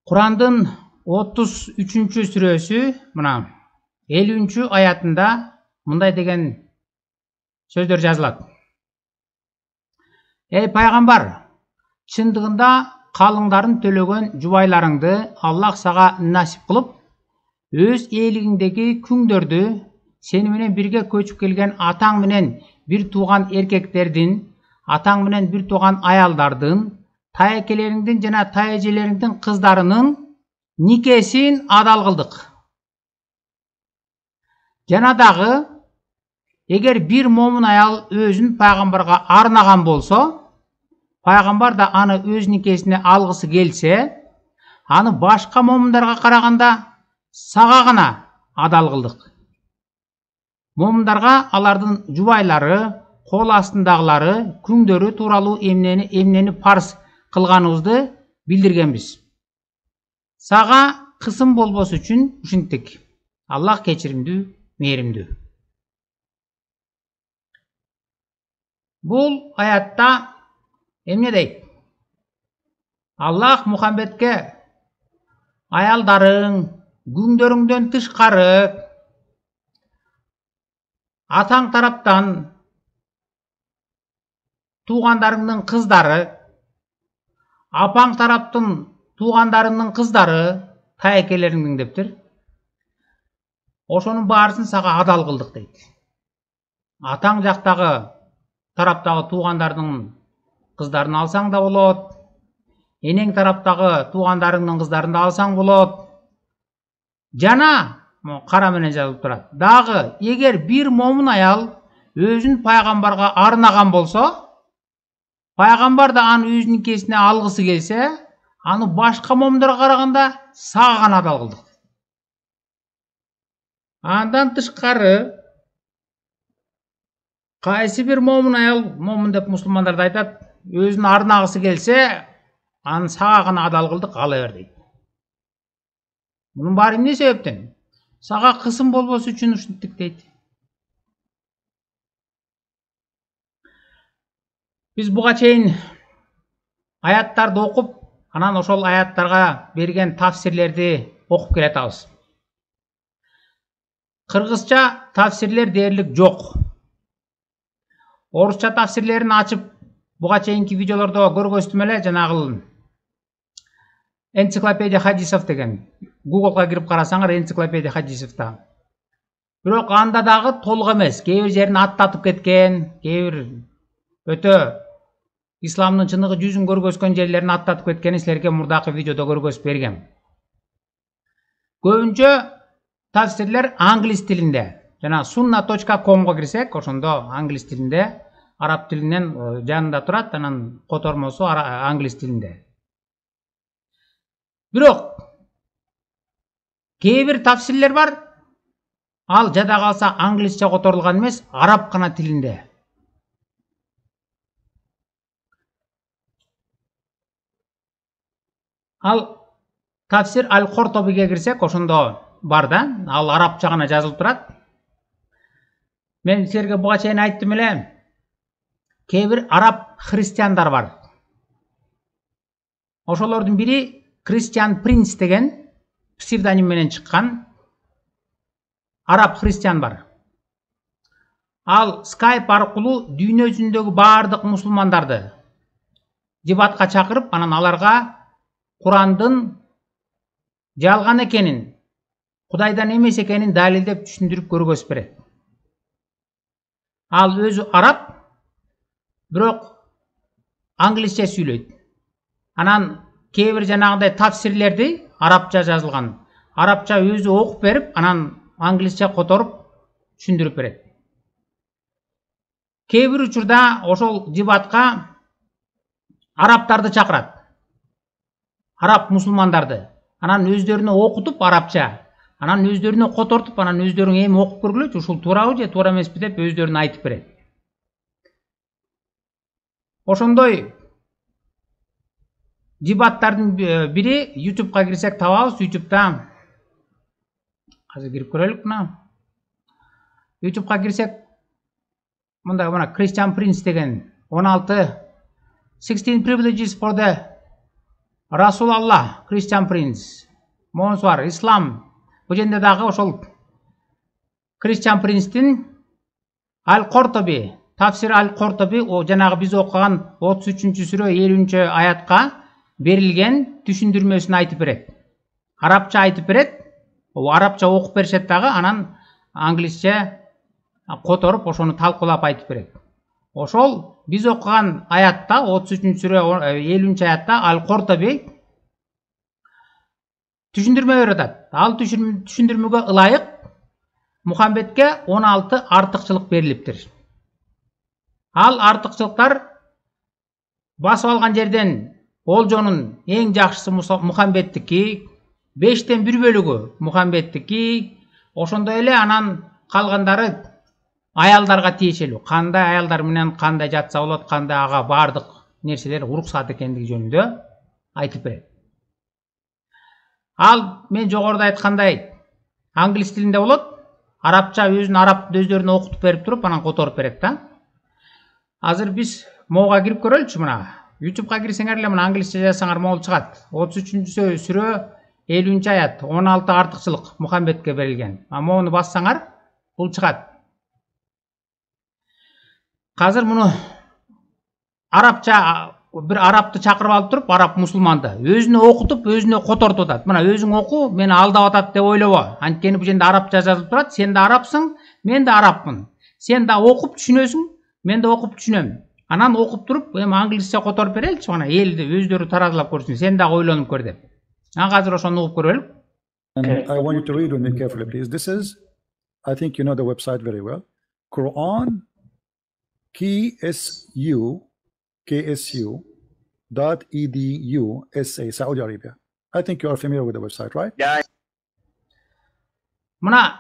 Kur'an'ın 33. сүрөсү мына 50. аятында мындай деген сөздөр жазылат. Ey пайгамбар, чындыгында калыңдарын төлөгөн жубайларыңды Аллах сага насип кылып, өз ээлигиңдеги күңдөрдү сени менен бирге көчүп келген атаң менен бир тууган эркектердин, атаң менен бир тууган аялдардын, таекелериңдин жана таежелериңдин кыздарынын никесин адал кылдык. Жана дагы эгер бир момун аял өзүн пайгамбарга арнаган болсо, пайгамбар да аны өз никесине алгысы келсе, аны башка момундарга караганда сага гана адал кылдык. Момундарга алардын жубайлары, кол астындагылары, күңдөрү тууралуу эмнени парз кылганыбызды билдиргенбиз. Сага кысым болбос үчүн ушинтик. Аллах кечиримдүү, мээримдүү. Бул аятта эмне дейт? Аллах Мухаммедке аялдарың, күңдөрүңдөн тышкары атаң тараптан туугандарыңдын кыздары, апаң тараптын туугандарыңдын кыздары, таекелериңдин дептир. Ошонун баарысын сага адал кылдык дейт. Атаң жактагы тараптагы туугандардын кыздарын алсаң да болот, энең тараптагы туугандарыңдын кыздарын да алсаң болот. Жана кара менен жазылып турат. Дагы эгер бир момун аял өзүн пайгамбарга арнаган болсо, пайгамбар да аны өз никесине алгысы келсе, аны башка момундарга караганда сага гана адал кылдык. Андан тышкары кайсы бир момун аял, момун деп мусулмандар да айтат, өзүн арнагысы келсе, аны сага гана адал кылдык, ала бер дейт. Мунун баары эмне себептен? Сага кысым болбос үчүн ушинтик дейт. Биз буга чейин аяттарды окуп, анан ошол аяттарга берген тафсирлерди окуп келатабыз. Кыргызча тафсирлер дээрлик жок. Орусча тафсирлерин ачып, буга чейинки видеолордо көргөзтүм эле, жанагы энциклопедия хадисов деген. Google'га кирип карасаңар, энциклопедия хадисовта. Бирок анда дагы толук эмес. Кээ бир жерин аттатып кеткен, кээ бир өтө исламдын чыныгы жүзүн көргөзгөн жерлерин аттатып кеткени силерге мурдакы видеодо көргөзүп бергем. Көбүнчө тафсирлер англис тилинде. Жана sunna.com'го кирсек, ошондо англис тилинде, араб тилинен жанында турат, анан котормосу англис тилинде. Бирок кээ бир тафсирлер бар, ал жада калса англисче которулган эмес, араб гана тилинде. Ал тафсир Аль-Кортобиге кирсек, ошондо бар да, ал арабча гана жазылып турат. Мен силерге буга чейин айттым эле, кээ бир араб христиандар бар. Ошолордун бири Christian Prince деген псевдоним менен чыккан араб христиан бар. Ал Skype аркылуу дүйнө жүзүндөгү баардык мусулмандарды жибатка чакырып, анан аларга Курандын жалган экенин, Кудайдан эмес экенин далилдеп түшүндүрүп көргөзүп берет. Ал өзү араб, бирок англисче сүйлөйт. Анан кээ бир жанагындай тафсирлерди арабча жазылган, арабча өзү окуп берип, анан англисче которуп түшүндүрүп берет. Кээ бир учурда ошол жибатка арабтарды чакырат. Араб мусулмандарды. Анан өздөрүнө окутуп арабча, анан өздөрүнө котортуп, анан өздөрүң эми окуп көргүлөчү, ушул туурабы же туура эмеспи деп өздөрүнө айтып берет. Ошондой жибаттардын бири YouTube'га кирсек табабыз. YouTube'да азыр кирип көрөлүк мына. YouTube'га кирсек мындай мына Christian Prince деген 16 privileges for the Расулалла, Christian Prince, Монсуар, Ислам. Бұл жерде дағы ошол Christian Prince'тин Аль-Қортоби, Тафсир Аль-Қортоби, о жанагы биз окуган 33-сүрө 50-аятка берилген түшүндүрмөсүн айтып берет. Арабча айтып берет. Ол арабча окуп беришет дагы, анан англисче которуп ошону талкуулап айтып берет. Ошол биз окуган аятта 33-сүрө 50-аятта Аль-Қортоби түшүндүрмө берип атат. Ал түшүндүрмөгө ылайык Мухаммедке 16 артыкчылык берилиптир. Ал артыкчылыктар басып алган жерден олжонун эң жакшысы Мухаммедтики, 5тен 1 бөлүгү Мухаммедтики, ошондой эле анан калгандары аялдарга тиешелүү. Кандай аялдар менен кандай жатса болот, кандай ага бардык нерселер уруксат экендиги жөнүндө айтып берет. Ал мен жогоруда айткандай англис тилинде болот. Арабча өзүнүн араб сөздөрүн окутуп берип туруп, анан которуп берет да. Азыр биз моуга кирип көрөлүчү мына. YouTube'га кирсеңер эле мына англисче жазсаңар могул чыгат. 33-сүрө 50-аят 16 артыкчылык Мухаммедке берилген. Моуну бассаңар бул чыгат. Азыр муну арабча bir арабты чакырып алып туруп, араб мусулманды өзүнө окутуп, өзүнө котортуп атат. Мына өзүң оку, мени алдап атат деп ойлобо. Анткени бул жерде арабча жазылып турат. Сен да арабсың, мен да арабмын. Сен да окуп түшүнөсүң, мен да окуп түшүнөм. Анан окуп туруп, эми англисче которуп береличи, мына элди өздөрү таразылап көрсүн. Сен да ойлонуп көр деп. Азыр ошону угуп көрөлүк. I want you to read with me carefully, please. This is, I think you know the website very well. Quran KSU.edu SA, Saudi Arabia. I think you are familiar with the website, right? Yeah. Мына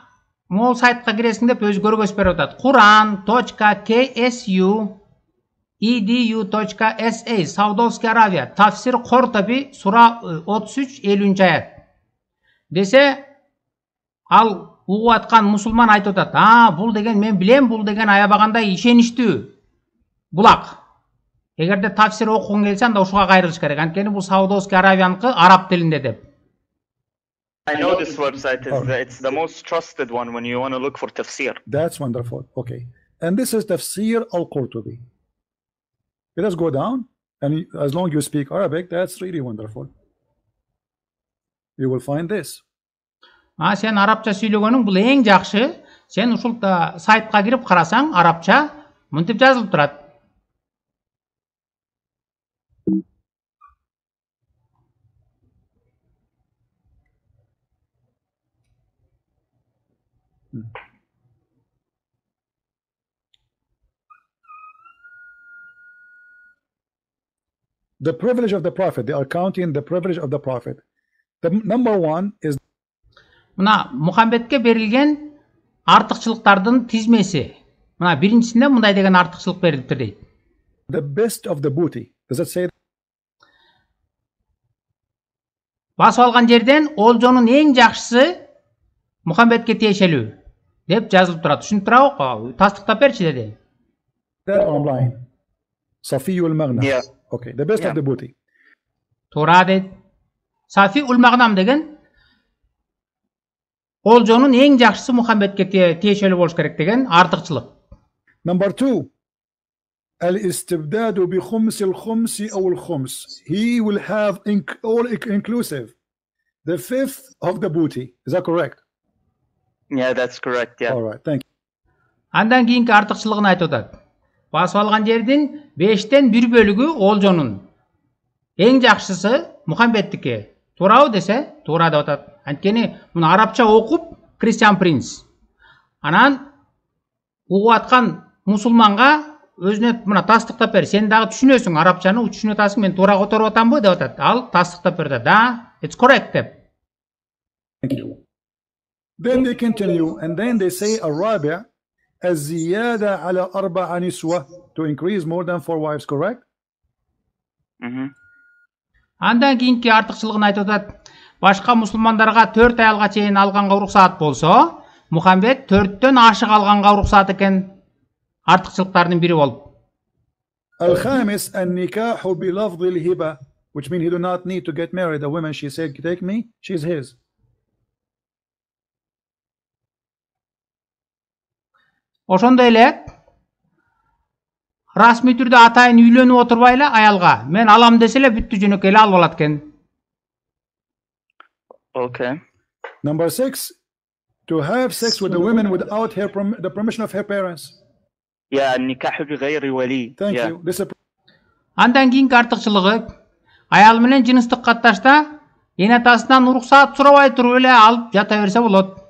могул сайтка киресиң деп өз көргөзүп берип атат. Quran.ksu.edu.sa, Саудовская Аравия, Тафсир Қортоби, сура 33-50-аят. Десе, ал угуп аткан мусулман айтып атат. Бул деген мен билем, бул деген аябагандай ишеничтүү булак. Эгерде тафсир окугуң келсе, анда ушуга кайрылыш керек. Анткени бул Саудовская Аравияныкы араб тилинде деп. I know this website is it's the most trusted one when you want to look for tafsir. That's wonderful. Okay. And this is Tafsir Al-Qurtubi. Let us go down, and as long as you speak Arabic, that's really wonderful. You will find this. Сен арабча сүйлөгөнүң бул эң жакшы. Сен ушул сайтка кирип карасаң, арабча мынтип жазылып турат. The privilege of the Prophet. They are counting the privilege of the Prophet. The number one is Мына Мухаммедке берилген артыкчылыктардын тизмеси. Мына биринчисинде мындай деген артыкчылык берилиптир дейт. the best of the booty. Does it say? Басып алган жерден олжонун эң жакшысы Мухаммедке тиешелүү деп жазылып турат. Түшүнүп турабы? Тастыктап берчи деди. That online. Safiyul Maghna. Yeah. Okay, the best of the booty. Туура дейт. Сафи ул Магнам деген олжонун эң жакшысы Мухаммедке тиешелүү болуш керек деген артыкчылык. Number two. Al-istibdadu bi khums al-khums aw al-khums. He will have all inclusive. The fifth of the booty. Is that correct? Yeah, that's correct. Yeah. All right, thank you. Андан кийинки артыкчылыгын айтып атат. Басып алган жердин 5тен 1 бөлүгү олжонун. Эң жакшысы Мухаммедтики. Туурабы десе, туура деп атат. Анткени муну арабча окуп Christian Prince. Анан угуп аткан мусулманга өзүнө мына тастыктап бер. Сен дагы түшүнөсүң арабчаны, түшүнүп атасың, мен туура которуп атамбы деп атат. Ал тастыктап берди. Да, it's correct деп. Thank you. Then they continue, and then they say الرابع الزيادة على 4 نسوة, to increase more than 4 wives, correct? Андан кийинки артыкчылыгын айтып атат. Башка мусулмандарга 4 аялга чейин алганга уруксаат болсо, Мухаммед 4төн ашык алганга уруксаат экен. Артыкчылыктардын бири болуп. الخامس النكاح بلفظ الهبة, which means he do not need to get married. The woman, she said, take me, she's his. Ошондой эле расмий түрдө атайын үйлөнүп отурбай эле аялга мен алам десе эле бүттү жөнөкөй эле алып алат экен. Okay. Number 6, to have sex with the women without the permission of her parents. Yeah, النكاح بغير ولي. Thank Yeah. you. This is Андан кийинки артыкчылыгы аял менен жыныстык катташта эне атасынан уруксаат сурабай туруп эле алып жата берсе болот.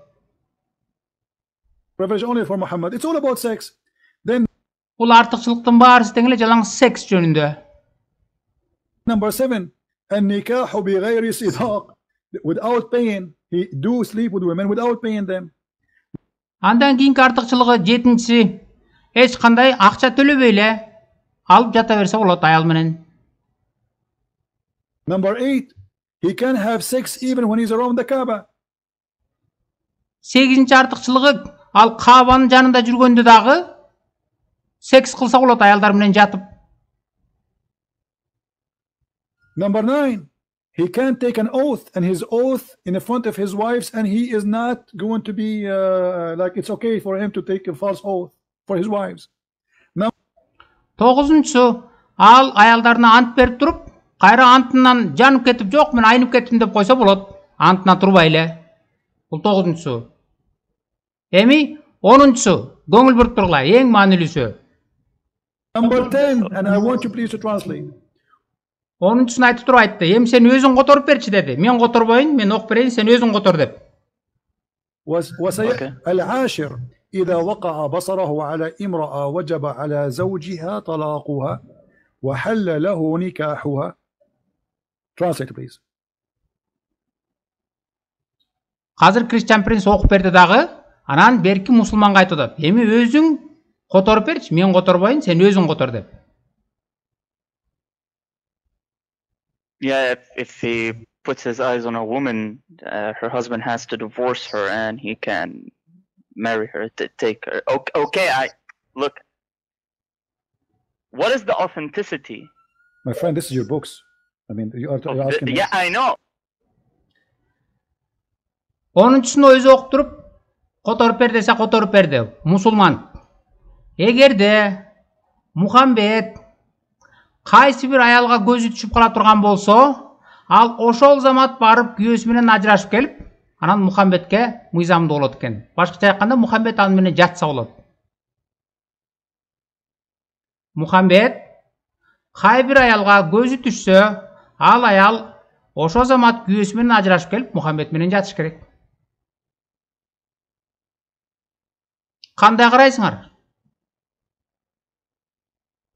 privilege only for Muhammad. It's all about sex. Then Бул артыкчылыктын баарысы тең эле жалаң секс жөнүндө. number 7, النكاح بغير صداق, without paying. He do sleep with women without paying them. Андан кийинки артыкчылыгы 7-си эч кандай акча төлөбөй эле алып жата берсе болот аял менен. Number 8, he can have sex even when he's around the Kaaba. 8-ci артыкчылыгы ал Каабанын жанында жүргөндө дагы секс кылса болот аялдар менен жатып. Number 9, he can take an oath, and his oath in the front of his wives, and he is not going to be like it's okay for him to take a false oath for his wives. 9-су ал аялдарына ант берип туруп, кайра антынан жанып кетип, жок мен айнып кеттим деп койсо болот, антына турбай эле. Бул 9-су. Эми 10-су көңүл буруп тургула, эң маанилүүсү. Number 10, and I want you please to translate. 10-сун айтып туруп айтты. Эми сен өзүң которуп берчи деди. Мен которбойн, мен окуп берейин, сен өзүң котор деп. العاشر إذا وقع بصره على امرأة وجب على زوجها طلاقها وحل له نكاحها. Translate please. Азыр Кристиан принц окуп берди дагы, анан берки мусулманга айтып атат. Эми өзүң которуп берчи, мен которбойн, сен өзүң котор деп. Yeah, if he puts his eyes on a woman, her husband has to divorce her, and he can marry her, to take her. Okay, look. What is the authenticity? My friend, this is your books. I mean, you're asking. Yeah, I know. 10-сunu өзү окуп туруп, которуп бер десе которуп берди. Мусулман. Эгерде Мухаммед кайсы бир аялга көзү түшүп кала турган болсо, ал ошол замат барып күйөөсү менен ажырашып келип, анан Мухаммедке мыйзамдуу болот экен. Башкача айтканда Мухаммед ал менен жатса болот. Мухаммед кай бир аялга көзү түшсө, ал аял ошол замат күйөөсү менен ажырашып келип, Мухаммед менен жатыш керек. Кандай карайсыңар?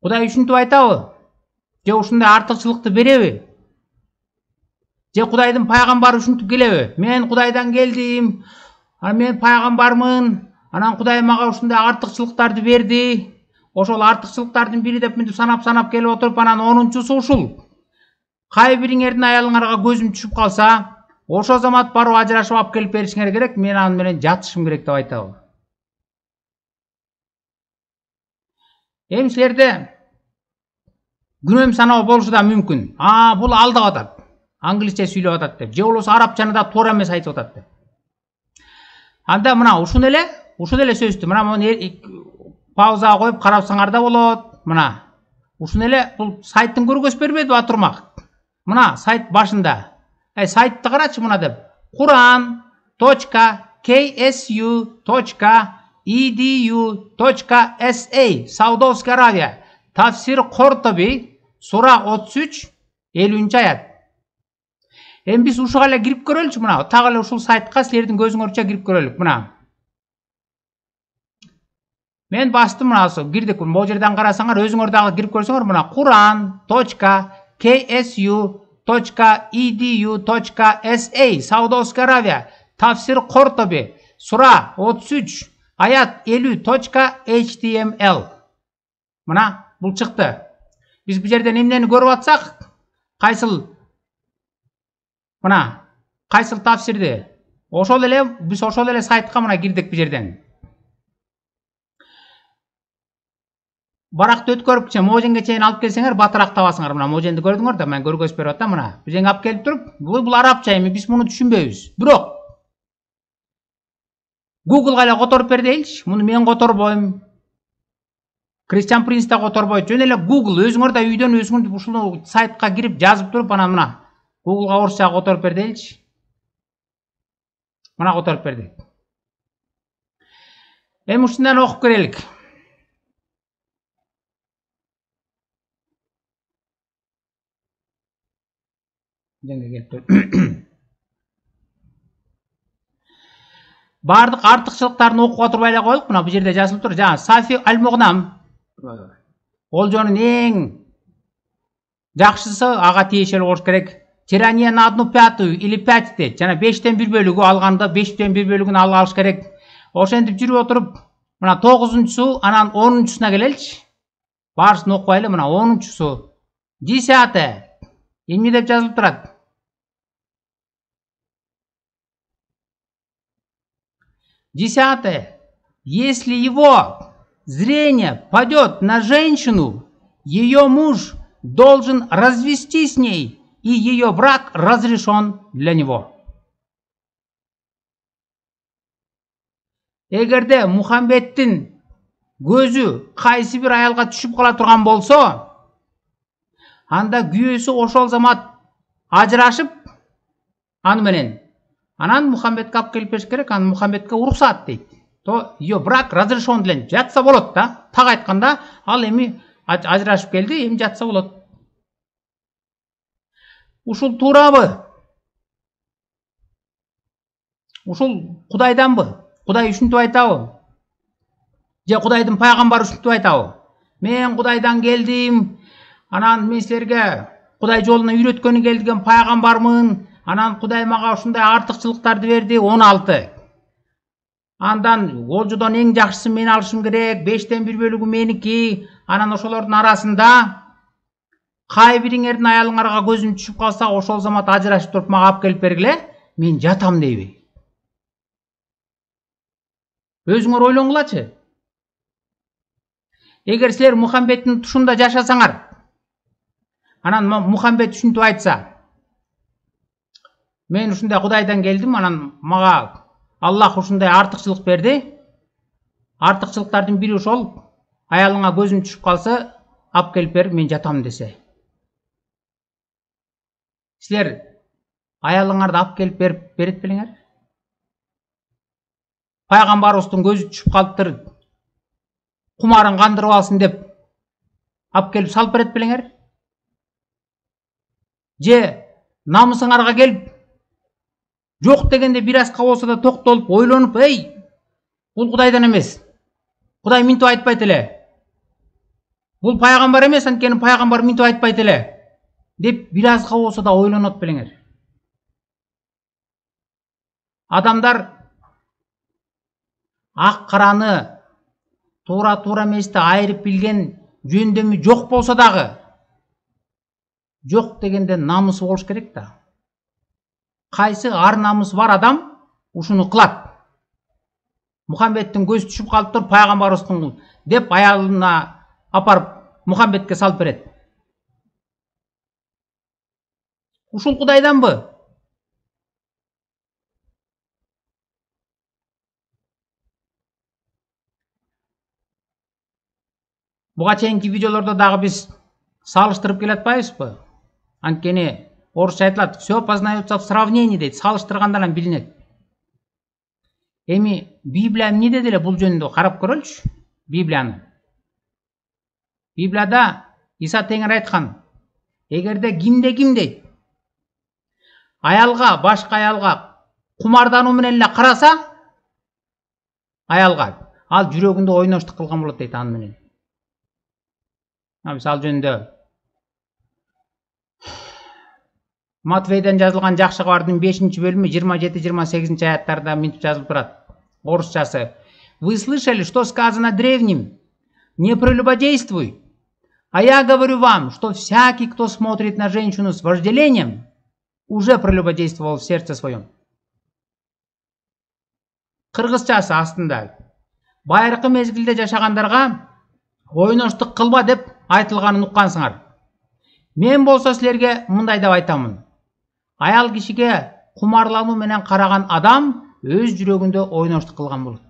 Кудай ушинтип айтабы? Же ушундай артыкчылыкты береби? Же Кудайдын пайгамбары ушинтип келеби? Мен Кудайдан келдим, мен пайгамбармын, анан Кудай мага ушундай артыкчылыктарды берди. Ошол артыкчылыктардын бири деп мынтип санап келип отуруп, анан 10-су ушул. Кай бириңердин аялыңарга көзүм түшүп калса, ошол замат барып ажырашып алып келип беришиңер керек, мен аны менен жатышым керек деп айтабы. Эми силерде күнөм саноо болушу да мүмкүн. Бул алдап атат. Англисче сүйлөп атат деп. Же болбосо арабчаны да туура эмес айтып атат деп. Анда мына ушун эле сөздү. Мына муну паузага коюп карасаңар да болот. Мына ушун эле бул сайттын көргөзүп бербеди атурмак. Мына сайт башында. Сайтты карачы мына деп. Quran.ksu.edu.sa Саудовская Аравия. Tafsir Кортоби, сура 33, 50-аят. Эми биз ушуга эле кирип көрөлүчү мына. Так эле ушул сайтка силердин көзүңөрчө кирип көрөлүк мына. Мен бастым мына кирдик. Бул жерден карасаңар, өзүңөр дагы кирип көрсөңөр мына Quran.ksu.edu.sa Саудовская Аравия. Tafsir Кортоби, сура 33, аят 50.html. Мына бул чыкты. Биз бу жерден эмнени көрүп атсак, кайсыл тафсирди? Биз ошол эле сайтка мына кирдик бу жерден. баракты өткөрүп моженге чейин алып келсеңер батыраак табасыңар. Мына моженди көрдүңөр да, мен көргөзүп берип атам мына. Бул жерге алып келип туруп, бул арабча эми, биз муну түшүнбөйбүз. Бирок Google эле которуп бер дейинчи. Муну мен которбойм. Кристиан Принц да которбойт. Жөн эле Google өзүңөр да үйдөн өзүңөр ушул сайтка кирип жазып туруп, анан мына Googleга орусча которуп бер дейинчи. Мына которуп берди. Эми ушундан окуп көрелик. Бардык артыкчылыктарын окуга турбай эле коелук. Мына бул жерде жазылып тур. Жана Сафи аль-Мугнам. Олжонун эң жакшысы ага тиешелүү болуш керек. Тирания на 1/5 или 5 дейт. Жана 5тен 1 бөлүгү алганда 5тен 1 бөлүгүн алыш керек. Ошентип жүрүп отуруп, мына 9-су, анан 10-суна келеличи. Баарысын окубайлы, мына 10-су. 10. Эмне деп жазылып турат? Десятое. Если его зрение падет на женщину, ее муж должен развестись с ней, и ее брак разрешен для него. Эгерде Мухаммедтин көзү кайсы бир аялга түшүп кала турган болсо, анда күйөөсү ошол замат ажырашып, аны менен анан Мухаммедке алып келип бериш керек, анан Мухаммедке уруксат дейт. То ее брак разрешен делен жатса болот да. Так айтканда, ал эми ажырашып келди, эми жатса болот. Ушул туурабы? Ушул Кудайданбы? Кудай ушинтип айтабы? Же Кудайдын пайгамбары ушинтип айтабы? Мен Кудайдан келдим, анан мен силерге Кудай жолуна үйрөткөнү келген пайгамбармын, анан Кудай мага ушундай артыкчылыктарды берди, 16. Андан олжодон эң жакшысын мен алышым керек, 5тен 1 бөлүгү меники, анан ошолордун арасында кай бириңердин аялыңарга көзүм түшүп калса, ошол замат ажырашып туруп мага алып келип бергиле, мен жатам дейби. Өзүңөр ойлоңгулачы. Эгер силер Мухаммедтин тушунда жашасаңар, анан Мухаммед ушинтип айтса, мен ушундай Кудайдан келдим, анан мага Аллах ушундай артыкчылык берди. Артыкчылыктардын бири ошол, аялыңа көзүм түшүп калса, алып келип бер, мен жатам десе. Силер аялыңарды алып келип берет белеңер? Пайгамбарыбыздын көзү түшүп калыптыр, кумарын кандырып алсын деп алып келип салып берет белеңер? Же намысыңарга келип, жок дегенде бир аска болсо да токтолуп, ойлонуп, эй, бул Кудайдан эмес. Кудай минтип айтпайт эле. Бул пайгамбар эмес, анткени пайгамбар минтип айтпайт эле. Деп бир азга болсо да ойлонот белеңер. Адамдар ак караны туура эмести айырып билген жөндөмү жок болсо дагы, жок дегенде намысы болуш керек да. Кайсы ар намысы бар адам ушуну кылат. Мухаммедтин көзү түшүп калыптыр, пайгамбарыбыздын деп аялына апарып Мухаммедке салып берет. Ушул Кудайданбы? Буга чейинки видеолордо дагы биз салыштырып келатпайбызбы? Анткени орусча айтылат, все познается в сравнении дейт, салыштыргандан билинет. Эми Библия эмне деди эле бул жөнүндө карап көрөлүчү. Библияны. Библияда Иса Теңир айткан, эгерде кимде дейт, аялга, башка аялга кумардануу менен эле караса, аялга, ал жүрөгүндө ойноштук кылган болот дейт аны менен. Мисалы жөнүндө Матфейден жазылган жакшы кабардын 5-бөлүмү 27-28 аяттарда мынтип жазылып турат. Орусчасы. Вы слышали, что сказано древним? Не прелюбодействуй. А я говорю вам, что всякий, кто смотрит на женщину с вожделением, уже прелюбодействовал в сердце своем. Кыргызчасы астында. Байыркы мезгилде жашагандарга ойноштук кылба деп айтылганын уккансыңар. Мен болсо силерге мындай деп айтамын. Аял кишиге кумарлануу менен караган адам өз жүрөгүндө ойноштук кылган болот.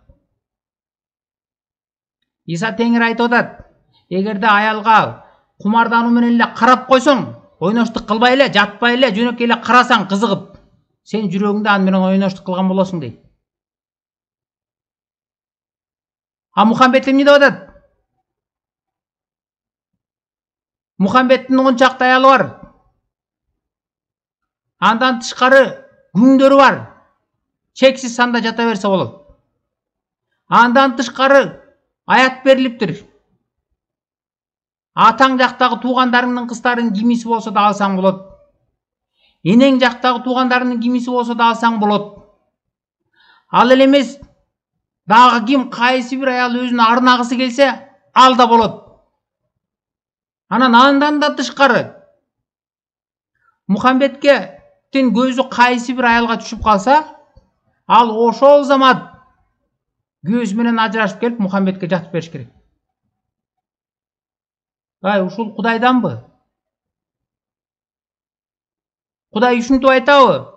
Иса Теңир айтып атат, эгерде аялга кумардануу менен эле карап койсоң, ойноштук кылбай эле, жатпай эле, жөнөкөй эле карасаң кызыгып, сен жүрөгүңдө аны менен ойноштук кылган болосуң дейт. А Мухаммед эмне деп атат? Мухаммедтин ончакты аялы бар. Андан тышкары күңдөрү бар. Чексиз санда жата берсе болот. Андан тышкары аят берилиптир. Атаң жактагы туугандарыңдын кыздарын кимиси болсо да алсаң болот. Энең жактагы туугандарыңдын кимиси болсо да алсаң болот. Ал эле эмес, дагы ким кайсы бир аял өзүнө арнагысы келсе, ал да болот. Андан да тышкары Мухаммедтин көзү кайсы бир аялга түшүп калса, ал ошол замат көзү менен ажырашып келип Мухаммедке жатып бериш керек. Ушул Кудайданбы? Кудай ушинтип айтабы?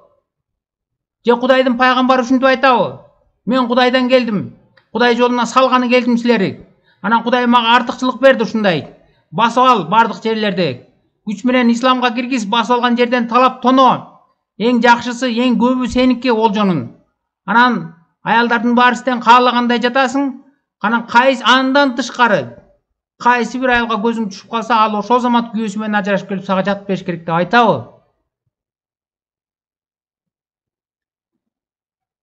Же Кудайдын пайгамбары ушинтип айтабы? Мен Кудайдан келдим. Кудай жолуна салганы келдим силерди. Анан Кудай мага артыкчылык берди ушундай. Басып ал бардык жерлерди. Күч менен исламга киргиз, басып алган жерден талап тоно. Эң жакшысы, эң көбү сеники олжонун. Анан аялдардын баары сизден каалагандай жатасың. Анан андан тышкары кайсы бир аялга көзүң түшүп калса, ал ошол замат күйөөсү менен ажырашып келип сага жатып бериш керек деп айтабы?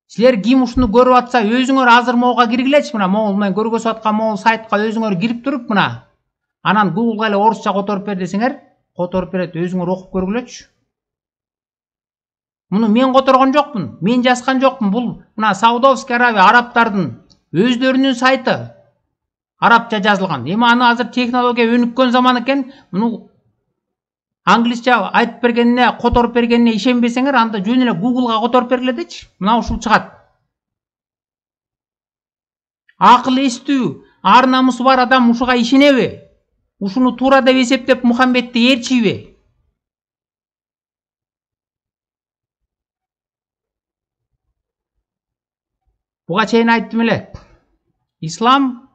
Силер ким ушуну көрүп атса, өзүңөр азыр могуга киргилечи, мына могул мен көргөзүп аткан могул сайтка өзүңөр кирип туруп мына. Анан Google'га эле орусча которуп бер десеңер, которуп берет, өзүңөр окуп көргүлөчү. Муну мен которгон жокмун, мен жазган жокмун. Бул мына Саудовский Аравия арабтардын өздөрүнүн сайты. Арабча жазылган. Эми аны азыр технология өнүккөн заман экен, муну англисча айтып бергенине, которуп бергенине ишенбесеңер, анда жөн эле Google'га которуп бергиле дечи. Мына ушул чыгат. Акыл эстүү, ар намысу бар адам ушуга ишенеби? Ушуну туура деп эсептеп Мухаммедти ээрчийби? Буга чейин айттым эле. Ислам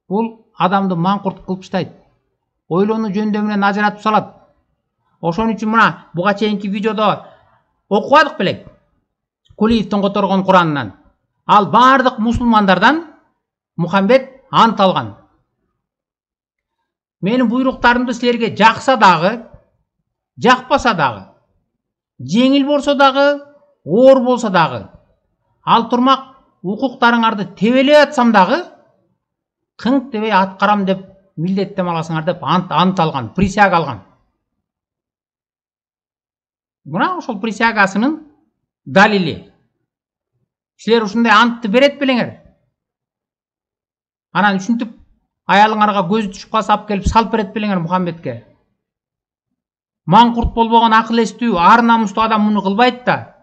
бул адамды маңкурт кылып таштайт. Ойлонуу жөндөмү менен ажыратып салат. Ошон үчүн мына буга чейинки видеодо окубадык белек? Кулиевдин которгон Куранынан. Ал бардык мусулмандардан Мухаммед ант алган. Менин буйруктарымды силерге жакса дагы, жакпаса дагы, жеңил болсо дагы, оор болсо дагы, ал турмак укуктарыңарды тебелеп атсам дагы, кыңк дебей аткарам деп милдеттем аласыңар деп ант алган, присяга алган. Мына ошол присягасынын далили. Силер ушундай антты берет белеңер. Анан ушинтип аялыңарга көзү түшүп калса алып келип салып берет белеңер Мухаммедке. Маңкурт болбогон акыл эстүү, ар намустуу адам муну кылбайт да.